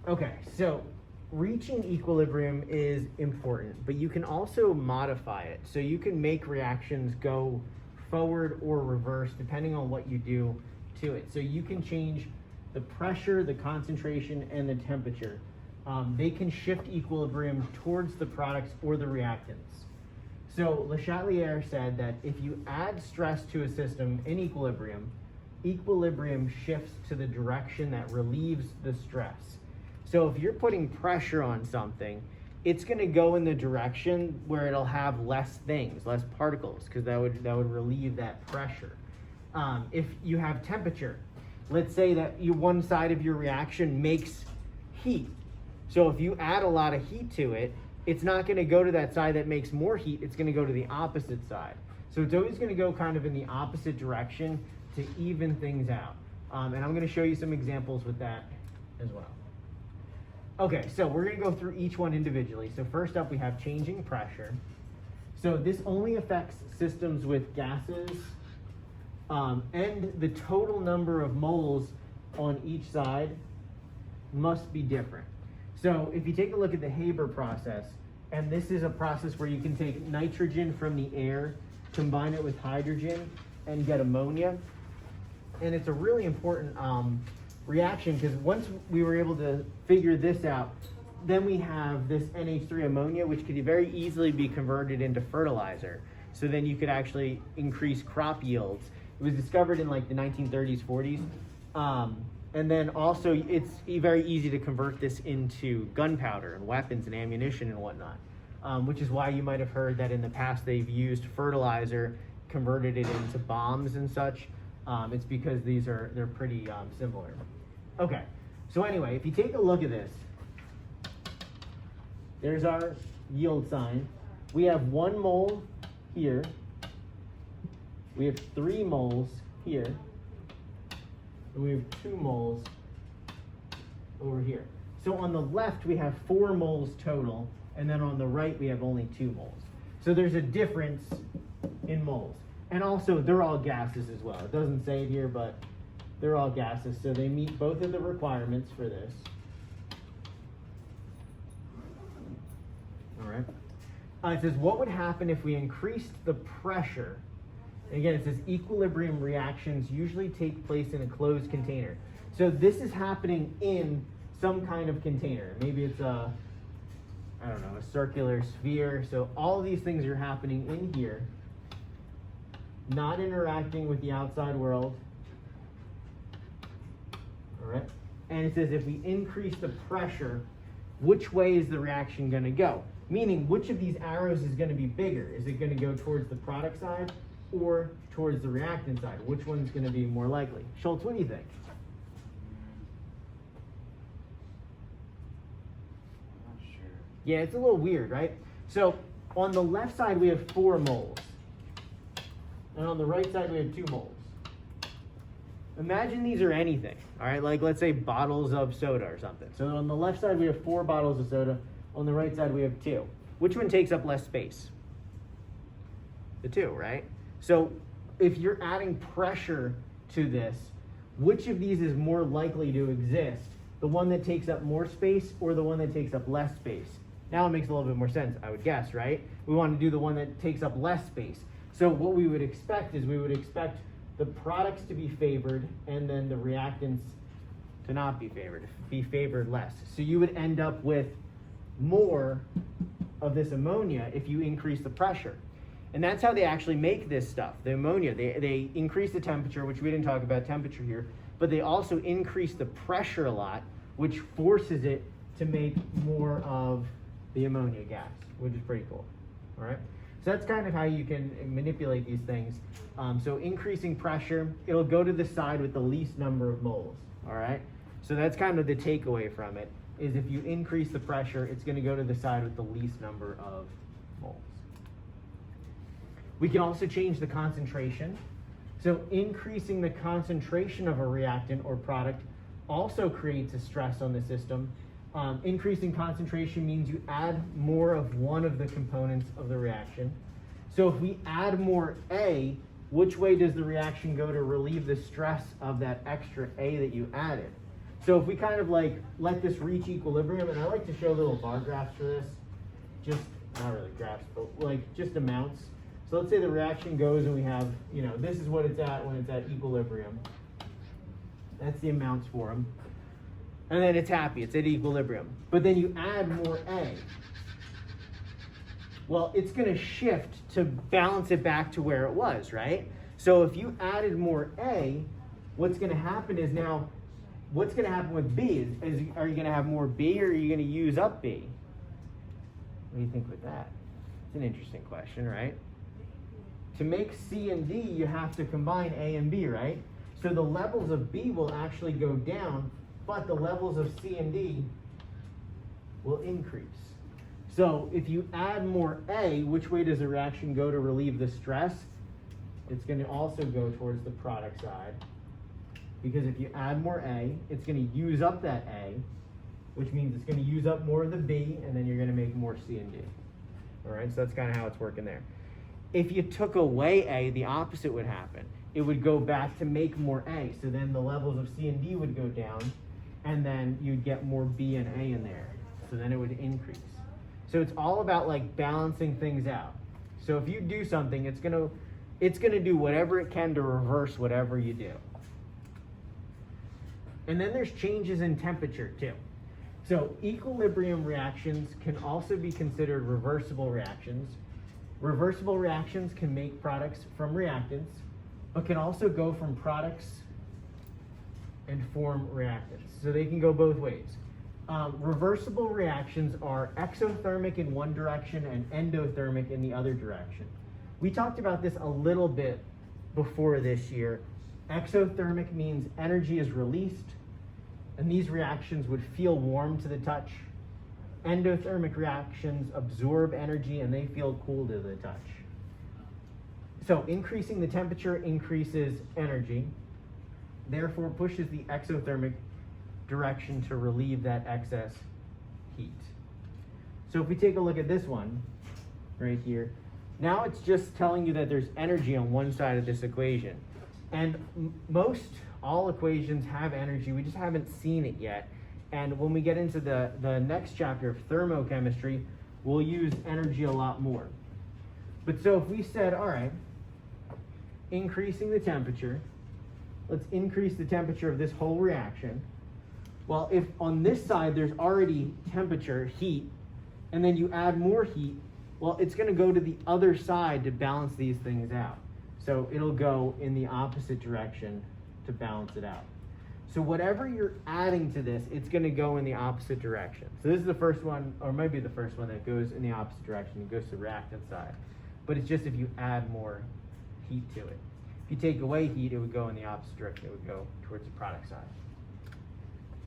Okay, so reaching equilibrium is important, but you can also modify it. So you can make reactions go forward or reverse depending on what you do to it. So you can change the pressure, the concentration, and the temperature. They can shift equilibrium towards the products or the reactants. So Le Chatelier said that if you add stress to a system in equilibrium, equilibrium shifts to the direction that relieves the stress. So if you're putting pressure on something, it's going to go in the direction where it'll have less things, less particles, because that would relieve that pressure. If you have temperature, let's say that one side of your reaction makes heat. So if you add a lot of heat to it, it's not going to go to that side that makes more heat. It's going to go to the opposite side. So it's always going to go kind of in the opposite direction to even things out. And I'm going to show you some examples with that as well. Okay, so we're going to go through each one individually. So first up, we have changing pressure. So this only affects systems with gases, and the total number of moles on each side must be different. So if you take a look at the Haber process, and this is a process where you can take nitrogen from the air, combine it with hydrogen, and get ammonia. And it's a really important reaction, because once we were able to figure this out, then we have this NH3 ammonia, which could very easily be converted into fertilizer. So then you could actually increase crop yields. It was discovered in like the 1930s, 40s. And then also it's very easy to convert this into gunpowder and weapons and ammunition and whatnot, which is why you might have heard that in the past they've used fertilizer, converted it into bombs and such. It's because they're pretty similar. Okay, so anyway, if you take a look at this, there's our yield sign. We have 1 mole here. We have 3 moles here. And we have 2 moles over here. So on the left, we have 4 moles total, and then on the right, we have only 2 moles. So there's a difference in moles. And also, they're all gases as well. It doesn't say it here, but they're all gases, so they meet both of the requirements for this. All right. It says, what would happen if we increased the pressure? And again, it says equilibrium reactions usually take place in a closed container. So this is happening in some kind of container. Maybe it's a circular sphere. So all of these things are happening in here, not interacting with the outside world. All right. And it says if we increase the pressure, which way is the reaction going to go? Meaning, which of these arrows is going to be bigger? Is it going to go towards the product side or towards the reactant side? Which one's going to be more likely? Schultz, what do you think? I'm not sure. Yeah, it's a little weird, right? So on the left side, we have 4 moles. And on the right side, we have 2 moles. Imagine these are anything, all right? Like, let's say bottles of soda or something. So on the left side, we have 4 bottles of soda. On the right side, we have 2. Which one takes up less space? The 2, right? So if you're adding pressure to this, which of these is more likely to exist? The one that takes up more space or the one that takes up less space? Now it makes a little bit more sense, I would guess, right? We want to do the one that takes up less space. So what we would expect is we would expect the products to be favored and then the reactants to not be favored less. So you would end up with more of this ammonia if you increase the pressure. And that's how they actually make this stuff, the ammonia. They increase the temperature, which we didn't talk about temperature here, but they also increase the pressure a lot, which forces it to make more of the ammonia gas, which is pretty cool. All right. So that's kind of how you can manipulate these things. So increasing pressure, it'll go to the side with the least number of moles. All right. So that's kind of the takeaway from it, is if you increase the pressure, it's going to go to the side with the least number of moles. We can also change the concentration. So increasing the concentration of a reactant or product also creates a stress on the system. Increasing concentration means you add more of one of the components of the reaction. So if we add more A, which way does the reaction go to relieve the stress of that extra A that you added? So if we kind of like let this reach equilibrium, and I like to show little bar graphs for this, just, not really graphs, but like just amounts. So let's say the reaction goes and we have, you know, this is what it's at when it's at equilibrium. That's the amounts for them. And then it's happy, it's at equilibrium. But then you add more A. Well, it's gonna shift to balance it back to where it was, right? So if you added more A, what's gonna happen is now, what's gonna happen with B is are you gonna have more B or are you gonna use up B? What do you think with that? It's an interesting question, right? To make C and D, you have to combine A and B, right? So the levels of B will actually go down, but the levels of C and D will increase. So if you add more A, which way does the reaction go to relieve the stress? It's going to also go towards the product side. Because if you add more A, it's going to use up that A, which means it's going to use up more of the B, and then you're going to make more C and D. All right, so that's kind of how it's working there. If you took away A, the opposite would happen. It would go back to make more A, so then the levels of C and D would go down, and then you'd get more B and A in there. So then it would increase. So it's all about like balancing things out. So if you do something, it's gonna do whatever it can to reverse whatever you do. And then there's changes in temperature too. So equilibrium reactions can also be considered reversible reactions. Reversible reactions can make products from reactants, but can also go from products and form reactants. So they can go both ways. Reversible reactions are exothermic in one direction and endothermic in the other direction. We talked about this a little bit before this year. Exothermic means energy is released, and these reactions would feel warm to the touch. Endothermic reactions absorb energy and they feel cool to the touch. So increasing the temperature increases energy, therefore pushes the exothermic direction to relieve that excess heat. So if we take a look at this one right here, now it's just telling you that there's energy on one side of this equation. And most all equations have energy, we just haven't seen it yet. And when we get into the next chapter of thermochemistry, we'll use energy a lot more. But so if we said, all right, increasing the temperature, let's increase the temperature of this whole reaction. Well, if on this side there's already temperature, heat, and then you add more heat, well, it's going to go to the other side to balance these things out. So it'll go in the opposite direction to balance it out. So whatever you're adding to this, it's going to go in the opposite direction. So this is the first one, or maybe the first one that goes in the opposite direction. It goes to the reactant side. But it's just if you add more heat to it. If you take away heat, it would go in the opposite direction. It would go towards the product side.